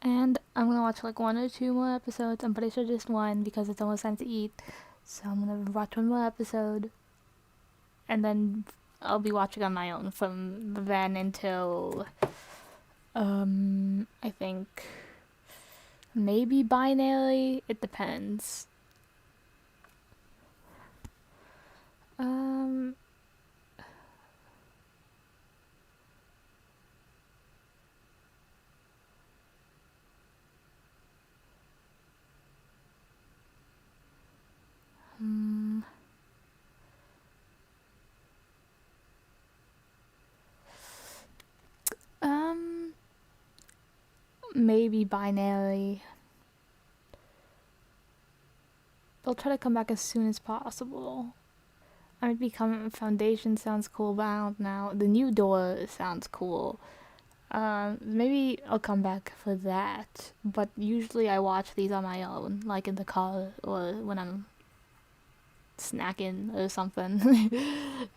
And I'm gonna watch like 1 or 2 more episodes. I'm pretty sure just one because it's almost time to eat. So I'm gonna watch one more episode, and then I'll be watching on my own from then until I think maybe binary. It depends. Um. hmm, Um. Maybe binary. They'll try to come back as soon as possible. I mean, become foundation sounds cool, but I don't know. The new door sounds cool. Maybe I'll come back for that. But usually I watch these on my own, like in the car or when I'm snacking or something.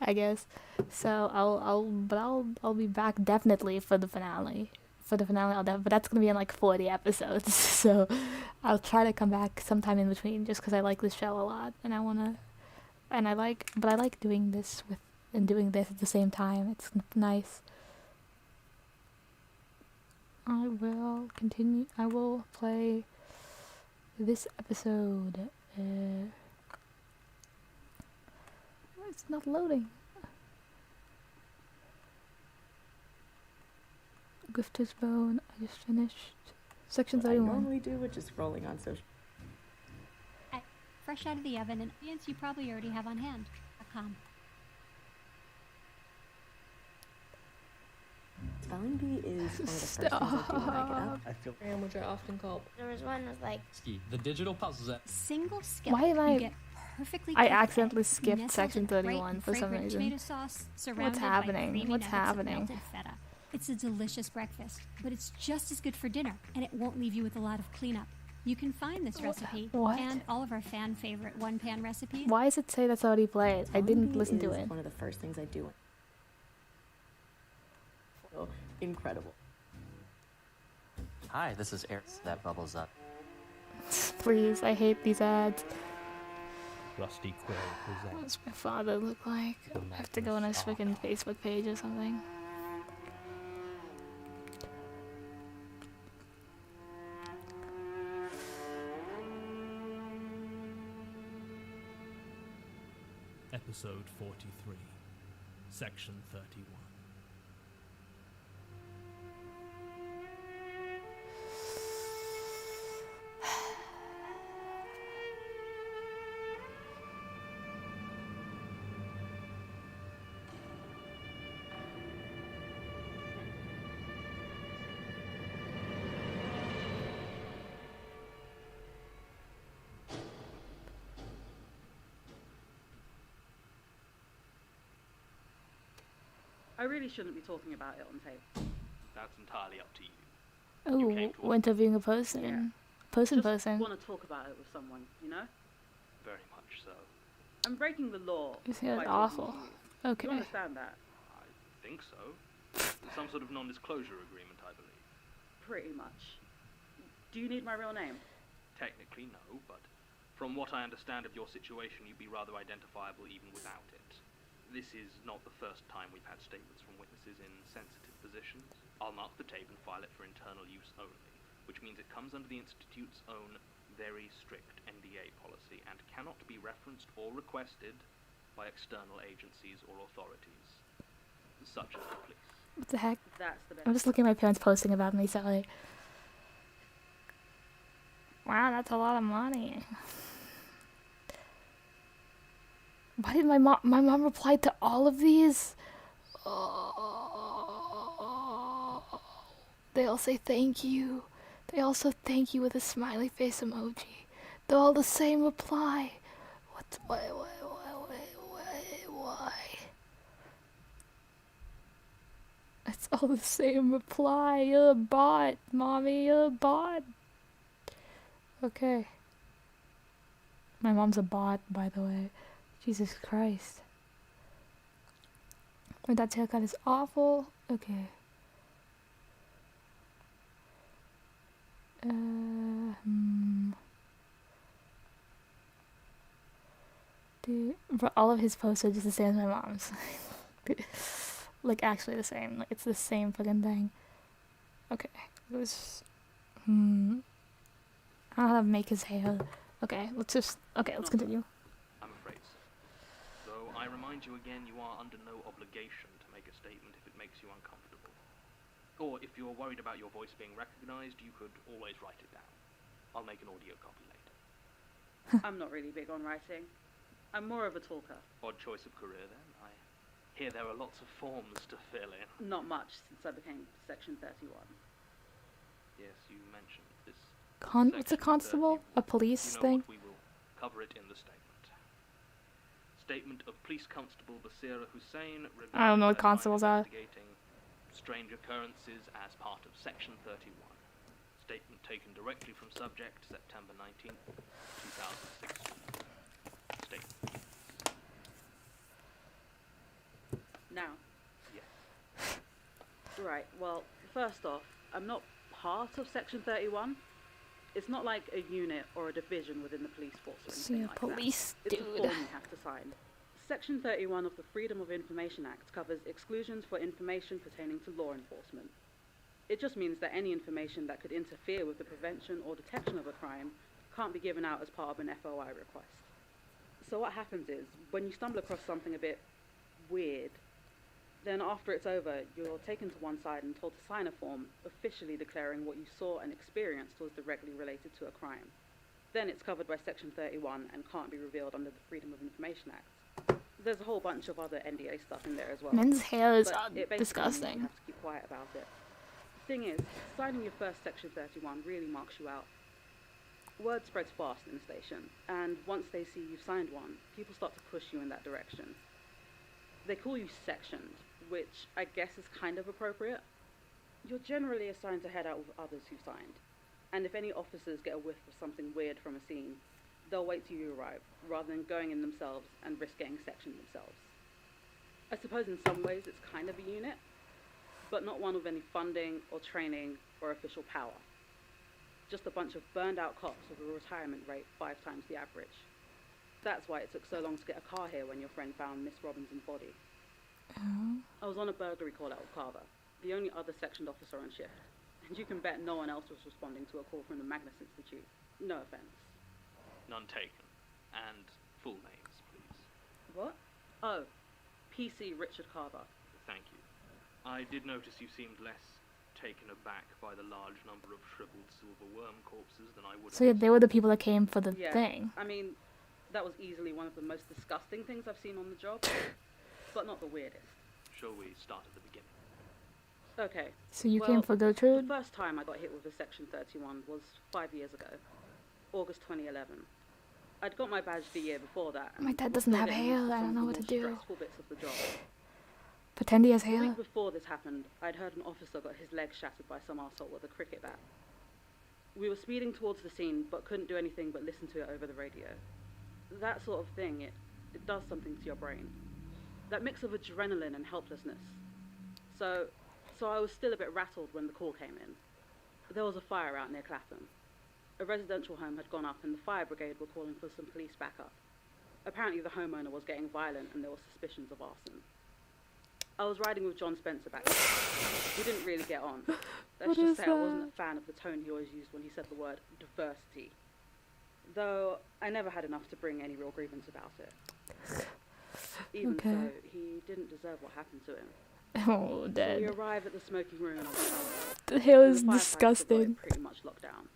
I guess. So I'll be back definitely for the finale. For the finale, but that's gonna be in like 40 episodes. So I'll try to come back sometime in between, just because I like this show a lot and I like doing this with and doing this at the same time. It's nice. I will continue. I will play this episode. It's not loading. Grifter's Bone. I just finished section 31. What I normally do, which is scrolling on social. Fresh out of the oven, an audience you probably already have on hand. .com. Spelling bee is one of the first things I do when I get up. I feel which I often call There was one with like the digital puzzles that Single skill. Why am I- You get perfectly I cooked accidentally egg skipped nestled section in bright 31 and for some fragrant reason. tomato sauce, surrounded by happening? creamy What's nuggets of happening? melted feta. It's a delicious breakfast, but it's just as good for dinner, and it won't leave you with a lot of cleanup. You can find this recipe What? and all of our fan favorite one-pan recipes. Why does it say that's already played? I Spelling didn't bee listen to is it. one of the first things I do. Oh, incredible. Hi, this is Eric. That bubbles up. Please, I hate these ads. Rusty Quill presents. What does my father look like? I have to go on his freaking Facebook page or something. Episode 43, Section 31. I really shouldn't be talking about it on tape. That's entirely up to you. Oh, came to we're interviewing a person. Yeah. Person. Just want to talk about it with someone, you know? Very much so. I'm breaking the law. You say that's by talking awful. to you. Okay. You understand that? I think so. There's some sort of non-disclosure agreement, I believe. Pretty much. Do you need my real name? Technically, no, but from what I understand of your situation, you'd be rather identifiable even without it. This is not the first time we've had statements from witnesses in sensitive positions. I'll mark the tape and file it for internal use only, which means it comes under the Institute's own very strict NDA policy and cannot be referenced or requested by external agencies or authorities, such as the police. What the heck? That's the best. I'm just looking at my parents posting about me, sorry. Wow, that's a lot of money. Why did my mom reply to all of these? Oh, they all say thank you. They also thank you with a smiley face emoji. They're all the same reply. Why? It's all the same reply. You're a bot, mommy. You're a bot. Okay. My mom's a bot, by the way. Jesus Christ. My dad's haircut is awful. Okay. Dude, bro, all of his posts are just the same as my mom's. Like, actually the same. Like, it's the same fucking thing. Okay. It was... I don't know how to make his hair. Okay, let's continue. I'm afraid so. Though I remind you again, you are under no obligation to make a statement if it makes you uncomfortable. Or if you're worried about your voice being recognized, you could always write it down. I'll make an audio copy later. I'm not really big on writing. I'm more of a talker. Odd choice of career then. I hear there are lots of forms to fill in. Not much since I became Section 31. Yes, you mentioned this. What's a constable? A police You know thing? what, we will cover it in the statement. Statement of Police Constable Basira Hussein. I don't know what regarding constables are. investigating strange occurrences as part of Section 31. Statement taken directly from subject, September 19th, 2016. Statement. Now, Yes. right, well, first off, I'm not part of Section 31. It's not like a unit or a division within the police force or So anything you're like police that. It's a dude. form you have to sign. Section 31 of the Freedom of Information Act covers exclusions for information pertaining to law enforcement. It just means that any information that could interfere with the prevention or detection of a crime can't be given out as part of an FOI request. So what happens is, when you stumble across something a bit weird, then after it's over, you're taken to one side and told to sign a form officially declaring what you saw and experienced was directly related to a crime. Then it's covered by Section 31 and can't be revealed under the Freedom of Information Act. There's a whole bunch of other NDA stuff in there as well. Men's hair is But it basically means disgusting. You have to keep quiet about it. The thing is, signing your first Section 31 really marks you out. Word spreads fast in the station, and once they see you've signed one, people start to push you in that direction. They call you sectioned, which I guess is kind of appropriate. You're generally assigned to head out with others who signed, and if any officers get a whiff of something weird from a scene, they'll wait till you arrive, rather than going in themselves and risk getting sectioned themselves. I suppose in some ways it's kind of a unit, but not one with any funding or training or official power. Just a bunch of burned out cops with a retirement rate 5 times the average. That's why it took so long to get a car here when your friend found Miss Robinson's body. Oh. I was on a burglary call out with Carver, the only other sectioned officer on shift, and you can bet no one else was responding to a call from the Magnus Institute. No offense. None taken. And full names, please. What? Oh, PC Richard Carver. Thank you. I did notice you seemed less taken aback by the large number of shriveled silver worm corpses than I would have. So yeah, they were the people that came for the Yeah, thing. I mean, that was easily one of the most disgusting things I've seen on the job, but not the weirdest. Shall we start at the beginning? Okay. So you Well, came for The Gertrude? first time I got hit with a Section 31 was 5 years ago, August 2011. I'd got my badge the year before that. My and dad was doesn't still have getting hair, used to I don't some know of what the to more do. stressful bits of the job. Pretend he has A hair. week before this happened, I'd heard an officer got his leg shattered by some arsehole with a cricket bat. We were speeding towards the scene, but couldn't do anything but listen to it over the radio. That sort of thing, it does something to your brain. That mix of adrenaline and helplessness. So I was still a bit rattled when the call came in. There was a fire out near Clapham. A residential home had gone up and the fire brigade were calling for some police backup. Apparently the homeowner was getting violent and there were suspicions of arson. I was riding with John Spencer back then. We didn't really get on. Let's What just is say I wasn't that? a fan of the tone he always used when he said the word diversity. Though I never had enough to bring any real grievance about it. Even Okay. so, he didn't deserve what happened to him. Oh, So we dead. arrive at the smoking room of the town. The hair And is the firefighters have got disgusting. it pretty much locked down.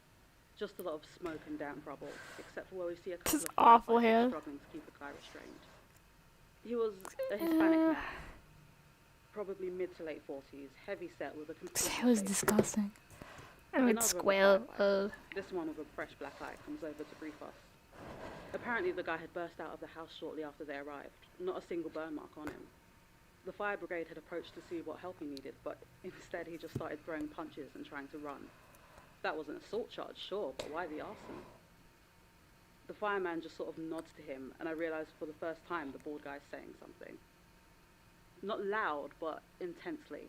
Just a lot of smoke and damp rubble, except for where we see a couple Just of awful firefighters hair. struggling to keep a guy restrained. He was a Hispanic man, probably mid to late 40s, heavy set with a This complete hair is face. disgusting. And Another it's of the square. firefighters, this one with a fresh black eye, comes over to brief us. Apparently the guy had burst out of the house shortly after they arrived, not a single burn mark on him. The fire brigade had approached to see what help he needed, but instead he just started throwing punches and trying to run. That was an assault charge, sure, but why the arson? The fireman just sort of nods to him, and I realised for the first time the bald guy's saying something. Not loud, but intensely.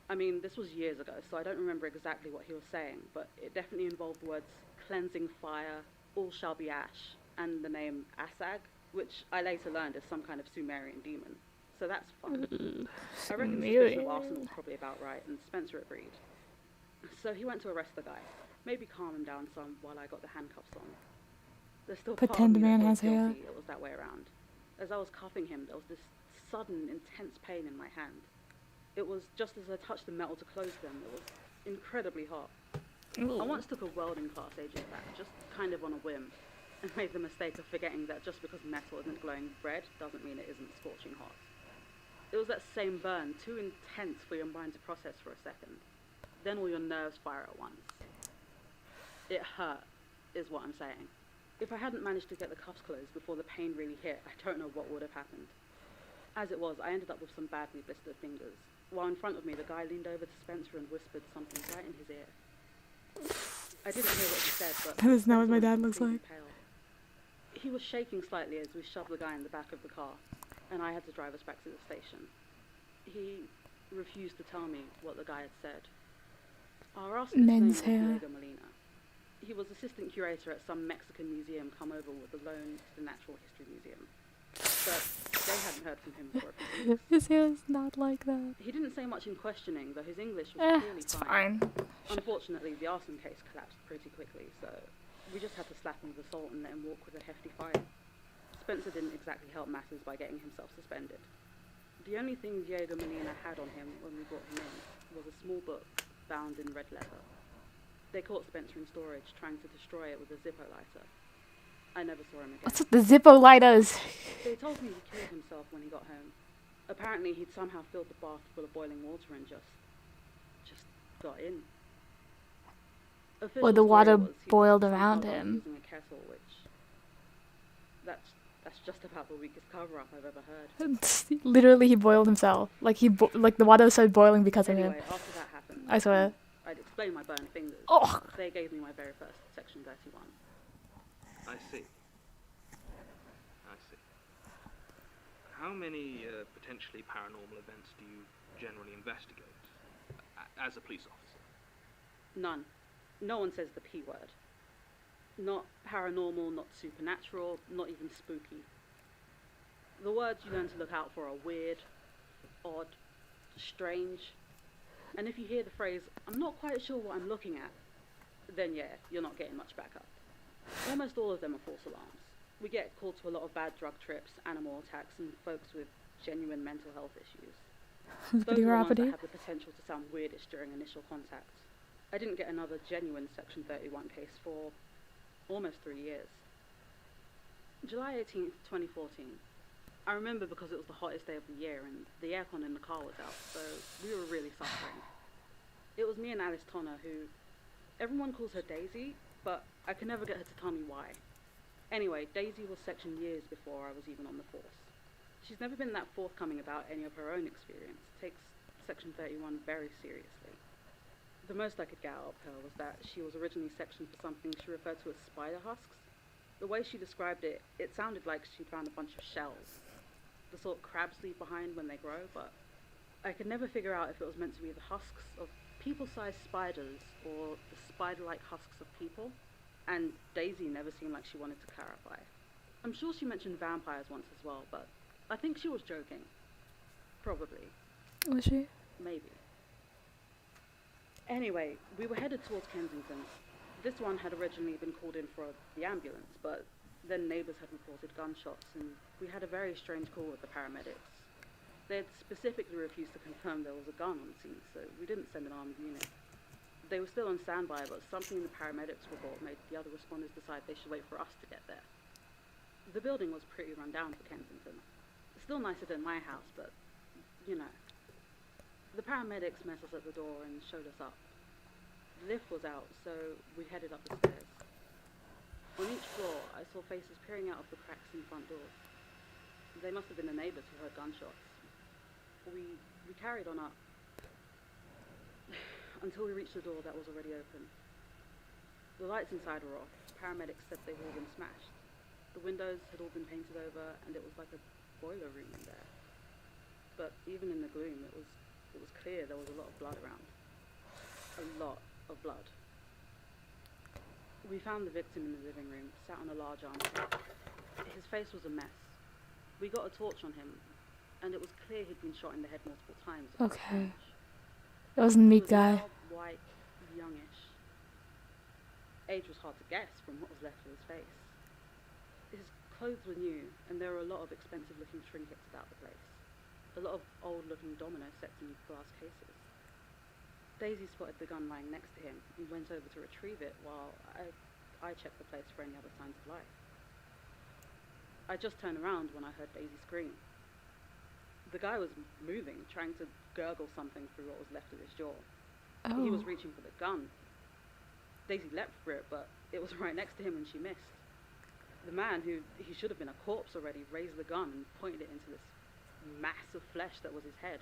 I mean, this was years ago, so I don't remember exactly what he was saying, but it definitely involved the words cleansing fire, all shall be ash, and the name Asag, which I later learned is some kind of Sumerian demon. So that's fun. I reckon the suspicion of arson was probably about right, and Spencer agreed. So he went to arrest the guy, maybe calm him down some while I got the handcuffs on. There's still part Pretend of the me man that has feels hair. guilty it was that way around. As I was cuffing him, there was this sudden, intense pain in my hand. It was just as I touched the metal to close them. It was incredibly hot. I once took a welding class ages back, just kind of on a whim, and made the mistake of forgetting that just because metal isn't glowing red doesn't mean it isn't scorching hot. It was that same burn, too intense for your mind to process for a second. Then all your nerves fire at once. It hurt, is what I'm saying. If I hadn't managed to get the cuffs closed before the pain really hit, I don't know what would have happened. As it was, I ended up with some badly blistered fingers, while in front of me the guy leaned over to Spencer and whispered something right in his ear. I didn't hear what he said, but That is not what my Spencer dad was looks like. completely pale. He was shaking slightly as we shoved the guy in the back of the car, and I had to drive us back to the station. He refused to tell me what the guy had said. Our arsonist's name Men's was hair. Diego Molina. He was assistant curator at some Mexican museum come over with a loan to the Natural History Museum. But they hadn't heard from him for a few weeks. His hair is not like that. He didn't say much in questioning, though his English was clearly It's fine. fine. Unfortunately, the arson case collapsed pretty quickly, so we just had to slap him with assault and let him walk with a hefty fine. Spencer didn't exactly help matters by getting himself suspended. The only thing Diego Molina had on him when we brought him in was a small book bound in red leather. They caught Spencer in storage, trying to destroy it with a Zippo lighter. I never saw him again. What's with the Zippo lighters? They told me he killed himself when he got home. Apparently, he'd somehow filled the bath full of boiling water and just got in. Or the water Official story was he boiled somehow around died him. using a kettle, which that's just about the weakest cover-up I've ever heard. Literally, he boiled himself. Like like the water started boiling because of him. Anyway, after that happened, I swear. I'd explained my burned fingers. Oh. They gave me my very first Section 31. I see. How many potentially paranormal events do you generally investigate as a police officer? None. No one says the P word. Not paranormal, not supernatural, not even spooky. The words you learn to look out for are weird, odd, strange. And if you hear the phrase, "I'm not quite sure what I'm looking at," then yeah, you're not getting much backup. Almost all of them are false alarms. We get called to a lot of bad drug trips, animal attacks, and folks with genuine mental health issues. Those are the ones that have the potential to sound weirdish during initial contact. I didn't get another genuine Section 31 case for almost 3 years. July 18th, 2014. I remember because it was the hottest day of the year and the aircon in the car was out, so we were really suffering. It was me and Alice Tonner, who everyone calls her Daisy, but I can never get her to tell me why. Anyway, Daisy was sectioned years before I was even on the force. She's never been that forthcoming about any of her own experience, takes Section 31 very seriously. The most I could get out of her was that she was originally sectioned for something she referred to as spider husks. The way she described it, it sounded like she'd found a bunch of shells, the sort crabs leave behind when they grow, but I could never figure out if it was meant to be the husks of people-sized spiders or the spider-like husks of people, and Daisy never seemed like she wanted to clarify. I'm sure she mentioned vampires once as well, but I think she was joking. Probably. Was she? Maybe. Anyway, we were headed towards Kensington. This one had originally been called in for the ambulance, but then neighbours had reported gunshots, and we had a very strange call with the paramedics. They had specifically refused to confirm there was a gun on scene, so we didn't send an armed unit. They were still on standby, but something in the paramedics report made the other responders decide they should wait for us to get there. The building was pretty run down for Kensington. Still nicer than my house, but, you know. The paramedics met us at the door and showed us up. The lift was out, so we headed up the stairs. On each floor, I saw faces peering out of the cracks in front doors. They must have been the neighbours who heard gunshots. We carried on up until we reached the door that was already open. The lights inside were off. Paramedics said they'd all been smashed. The windows had all been painted over, and it was like a boiler room in there. But even in the gloom, it it was clear there was a lot of blood around. A lot of blood. We found the victim in the living room, sat on a large armchair. His face was a mess. We got a torch on him, and it was clear he'd been shot in the head multiple times. Okay. That wasn't He meat was guy. loud, white, youngish. Age was hard to guess from what was left of his face. His clothes were new, and there were a lot of expensive-looking trinkets about the place. A lot of old-looking domino sets in glass cases. Daisy spotted the gun lying next to him and went over to retrieve it while I checked the place for any other signs of life. I just turned around when I heard Daisy scream. The guy was moving, trying to gurgle something through what was left of his jaw. Oh. He was reaching for the gun. Daisy leapt for it, but it was right next to him and she missed. The man, who he should have been a corpse already, raised the gun and pointed it into this mass of flesh that was his head.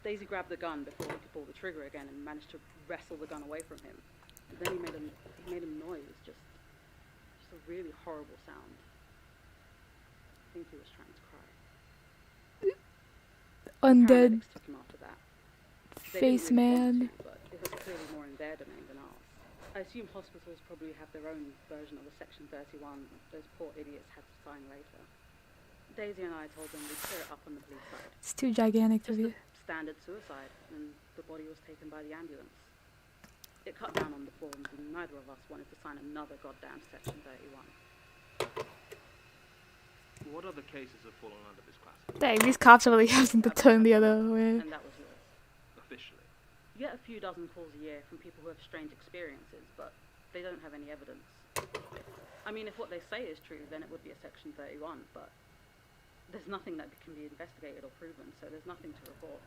Daisy grabbed the gun before he could pull the trigger again and managed to wrestle the gun away from him. And then he made a noise, just a really horrible sound. I think he was trying to cry. Undead Paramedics took him after that. They face didn't really want man. to, but it was clearly more in their domain than ours. I assume hospitals probably have their own version of the Section 31 those poor idiots had to sign later. Daisy and I told them we'd clear it up on the police side. It's too gigantic to Just be. a standard suicide, and the body was taken by the ambulance. It cut down on the forms, and neither of us wanted to sign another goddamn Section 31. What other cases have fallen under this classification? Dang, these cops are really having to turn the other way. And that was yours. Officially. You get a few dozen calls a year from people who have strange experiences, but they don't have any evidence. I mean, if what they say is true, then it would be a Section 31, but there's nothing that can be investigated or proven, so there's nothing to report.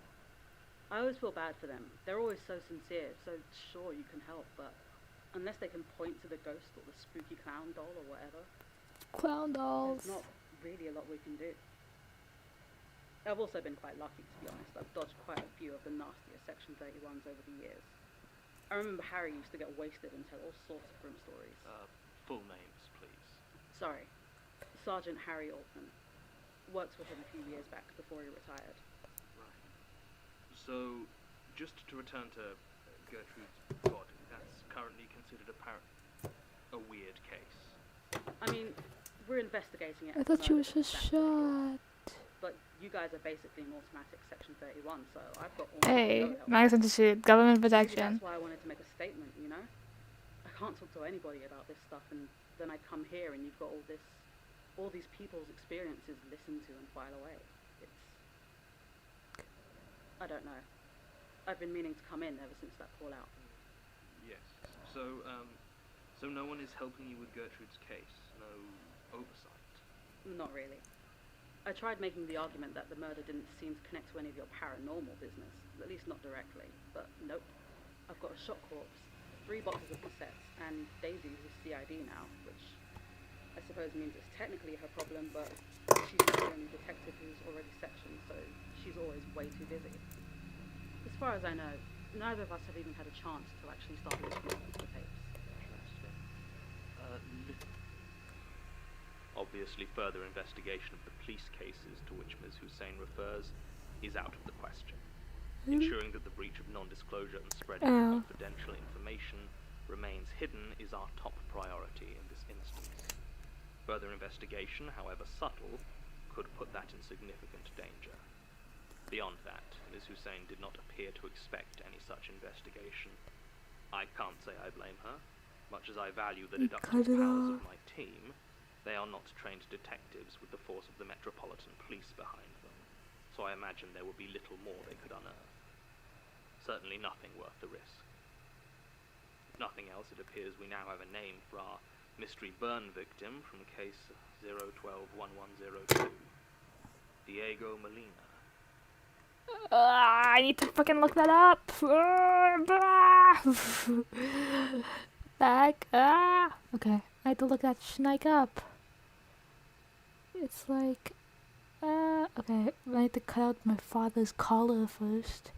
I always feel bad for them. They're always so sincere, so sure you can help, but unless they can point to the ghost or the spooky clown doll or whatever, Clown dolls. there's not really a lot we can do. I've also been quite lucky, to be honest. I've dodged quite a few of the nastiest Section 31s over the years. I remember Harry used to get wasted and tell all sorts of grim stories. Full names, please. Sorry. Sergeant Harry Altman. Worked with him a few years back before he retired. Right. So, just to return to Gertrude's body, that's currently considered a weird case. I mean, we're investigating it. I as a thought she murder was just for Section 31. shot. But you guys are basically an automatic Section 31, so I've got all Hey, the help. Magnus Institute, government Maybe protection. that's why I wanted to make a statement, you know? I can't talk to anybody about this stuff, and then I come here and you've got all these people's experiences listened to and file away. I don't know. I've been meaning to come in ever since that call out. Yes. So no one is helping you with Gertrude's case? No oversight? Not really. I tried making the argument that the murder didn't seem to connect to any of your paranormal business, at least not directly, but nope. I've got a shot corpse, 3 boxes of cassettes, and Daisy, who's CID now, which I suppose means it's technically her problem, but she's the only detective who's already sectioned, so she's always way too busy. As far as I know, neither of us have even had a chance to actually start looking at the tapes. Obviously, further investigation of the police cases to which Ms. Hussein refers is out of the question. Ensuring that the breach of non-disclosure and spreading of confidential information remains hidden is our top priority in this instance. Further investigation, however subtle, could put that in significant danger. Beyond that, Ms. Hussein did not appear to expect any such investigation. I can't say I blame her. Much as I value the deductive powers of my team, they are not trained detectives with the force of the Metropolitan Police behind them, so I imagine there would be little more they could unearth. Certainly nothing worth the risk. If nothing else, it appears we now have a name for our mystery burn victim from case 012-1102, Diego Molina. I need to fucking look that up. Back. Okay, I had to look that schneik up. It's like, okay, I need to cut out my father's collar first.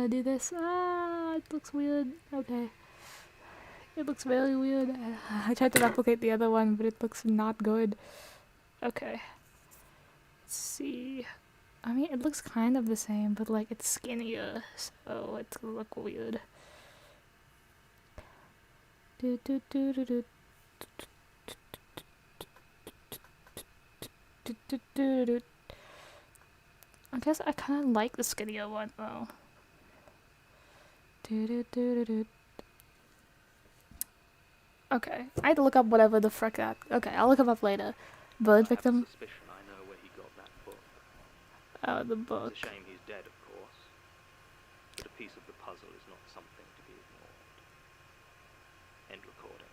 to do this. Ah, it looks weird. Okay. It looks very weird. I tried to replicate the other one, but it looks not good. Okay. Let's see. I mean, it looks kind of the same, but like it's skinnier, so it's gonna look weird. Do do do do do. I guess I kind of like the skinnier one though. Okay, I had to look up whatever the frick that. Okay, I'll look him up later. Bird I have a victim. suspicion I know where he got that book. Oh, the book. It's a shame he's dead, of course. But a piece of the puzzle is not something to be ignored. End recording.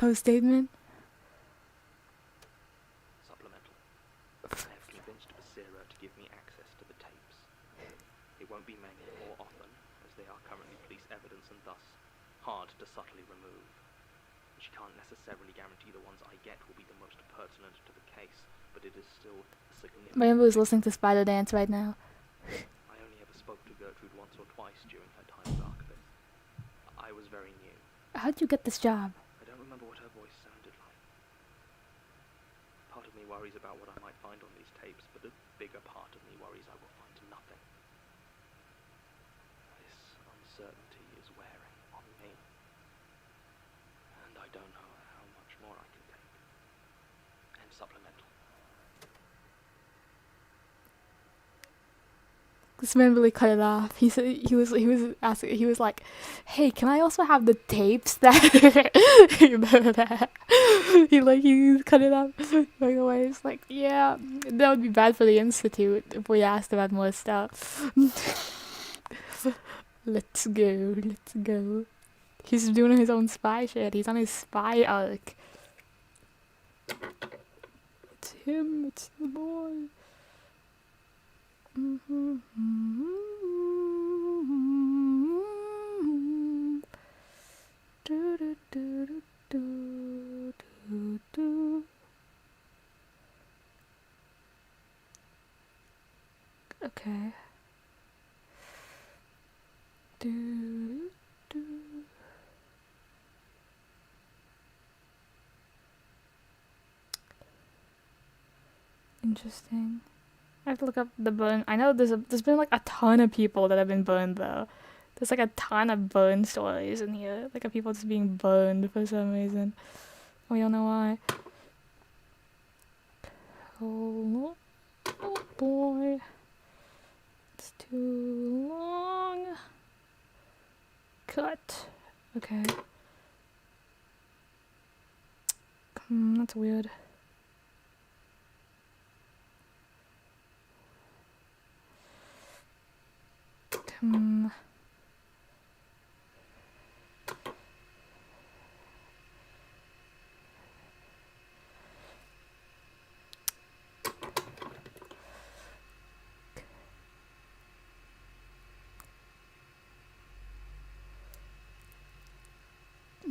Post statement. Supplemental. I have convinced Basira to give me access to the tapes. It won't be many or often, as they are currently police evidence and thus hard to subtly remove. She can't necessarily guarantee the ones I get will be the most pertinent to the case, but it is still a significant... Rainbow is listening to Spider Dance right now. I only ever spoke to Gertrude once or twice during her time as archivist. I was very new. How'd you get this job? I don't remember what her voice sounded like. Part of me worries about what I might find on these tapes, but a bigger part of me worries I will find nothing. This uncertainty is wearing on me. And I don't know how much more I can take. And supplemental. This man really cut it off. He said he was asking. He was like, "Hey, can I also have the tapes that?" You know that. He cut it off right away. It's like, yeah, that would be bad for the institute if we asked about more stuff. Let's go. He's doing his own spy shit. He's on his spy arc. It's him. It's the boy. Okay. Interesting. I have to look up the burn. I know there's been like a ton of people that have been burned though. There's like a ton of burn stories in here. Like of people just being burned for some reason. We don't know why. Oh boy. It's too long. Cut. Okay. That's weird. I'm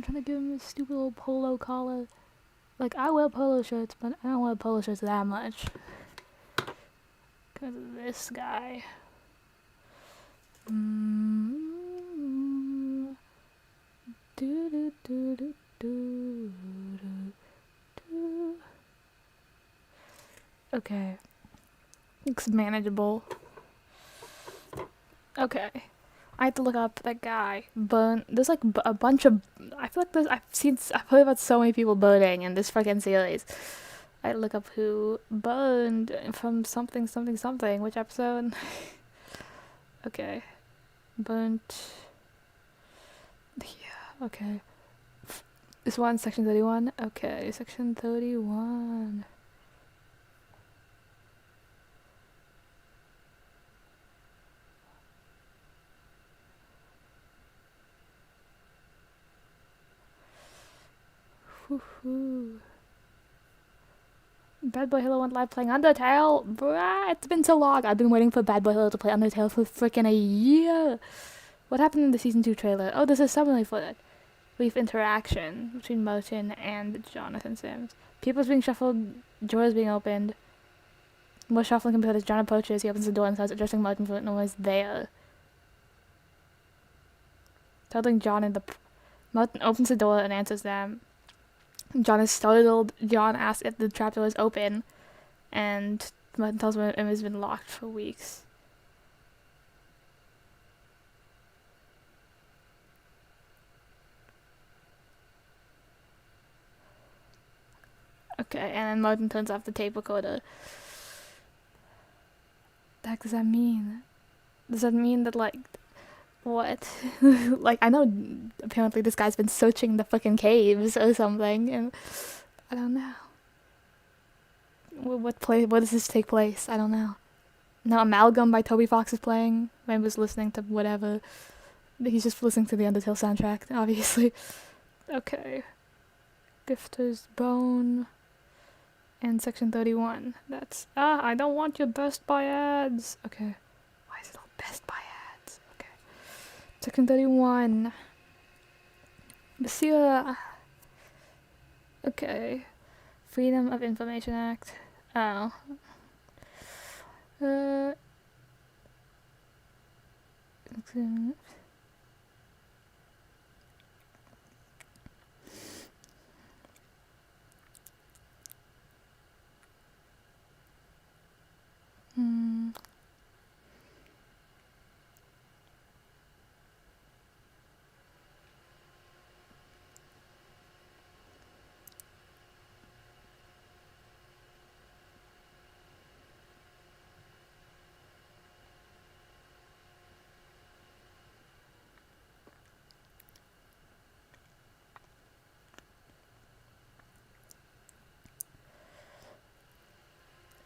trying to give him a stupid little polo collar. Like, I wear polo shirts, but I don't wear polo shirts that much. Because of this guy. Okay. Looks manageable. Okay. I have to look up that guy. There's like a bunch of... I feel like I've heard about so many people burning in this freaking series. I had to look up who burned from something. Which episode? Okay. Burnt. Yeah, okay. This one, section 31? Okay, section 31. Woohoo. Bad Boy Halo went live playing Undertale. Bruh, it's been so long. I've been waiting for Bad Boy Halo to play Undertale for freaking a year. What happened in the season 2 trailer? Oh, there's a summary for it. Brief interaction between Martin and Jonathan Sims. People's being shuffled, drawers being opened. More shuffling compared as John approaches. He opens the door and starts addressing Martin for no one is there. telling John and the... Martin opens the door and answers them. John is startled. John asks if the trapdoor is open, and Martin tells him it has been locked for weeks. Okay, and then Martin turns off the tape recorder. The heck does that mean? Does that mean that, like, what? Like, I know apparently this guy's been searching the fucking caves or something, and I don't know. Where does this take place? I don't know. Now Amalgam by Toby Fox is playing. I was listening to whatever. He's just listening to the Undertale soundtrack, obviously. Okay. Gifter's Bone. And section 31. That's... I don't want your Best Buy ads. Okay. Why is it all Best Buy ads? Okay. Section 31. Monsieur... Okay. Freedom of Information Act. Oh.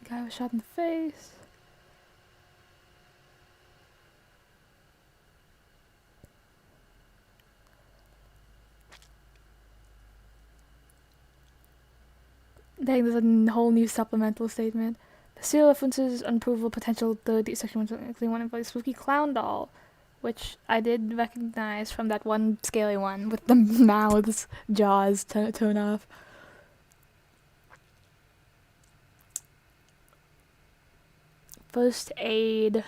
Guy was shot in the face. Dang, there's a whole new supplemental statement. The serial references unprovable potential section 121 involves spooky clown doll, which I did recognize from that one scary one with the mouths, jaws turn off. First aid.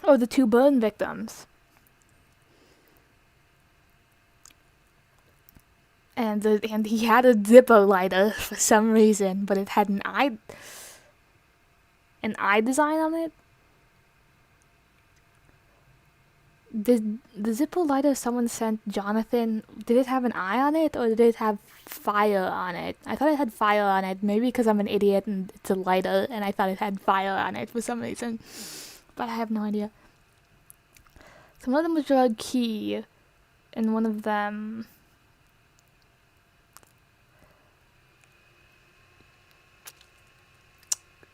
Oh, the 2 burn victims. And he had a Zippo lighter for some reason, but it had an eye design on it. Did the Zippo lighter someone sent Jonathan, did it have an eye on it, or did it have fire on it? I thought it had fire on it, maybe because I'm an idiot and it's a lighter, and I thought it had fire on it for some reason. But I have no idea. So one of them was drug key, and one of them...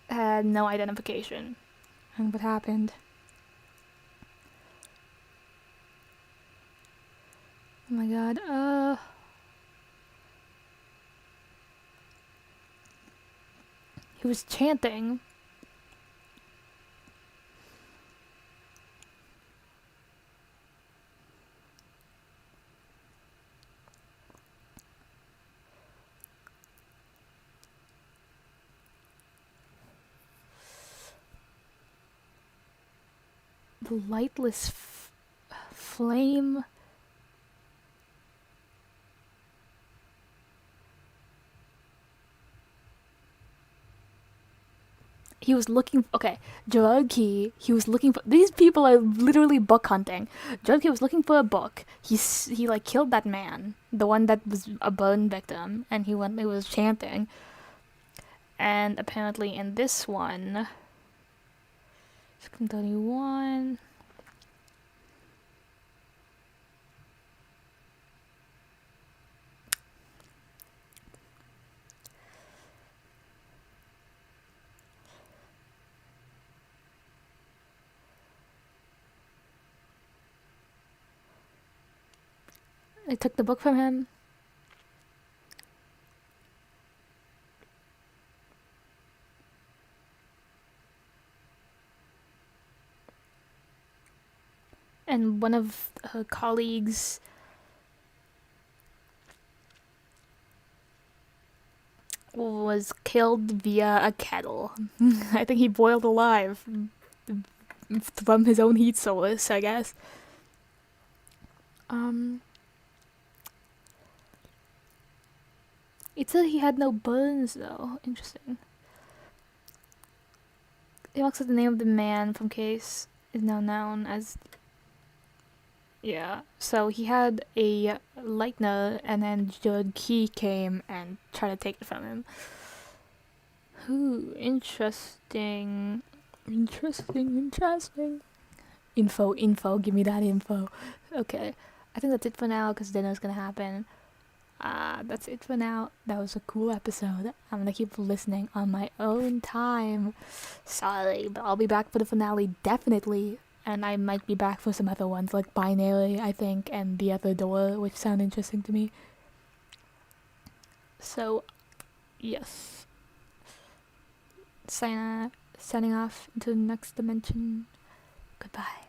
had no identification. And what happened? Oh my god, he was chanting. The lightless flame. He was looking... Okay, drug key. He was looking for... These people are literally book hunting. Drug key was looking for a book. He like killed that man, the one that was a burn victim, and he was chanting. And apparently in this one, 31. I took the book from him. and one of her colleagues was killed via a kettle. I think he boiled alive from his own heat source, I guess. It said he had no burns though. Interesting. It looks like the name of the man from case is now known as. Yeah, so he had a lightner, and then Judge Key came and tried to take it from him. Ooh, interesting. Info, give me that info. Okay, I think that's it for now, because dinner's gonna happen. That's it for now. That was a cool episode. I'm gonna keep listening on my own time. Sorry, but I'll be back for the finale, definitely. And I might be back for some other ones, like Binary, I think, and The Other Door, which sound interesting to me. So, yes. Signing off into the next dimension. Goodbye.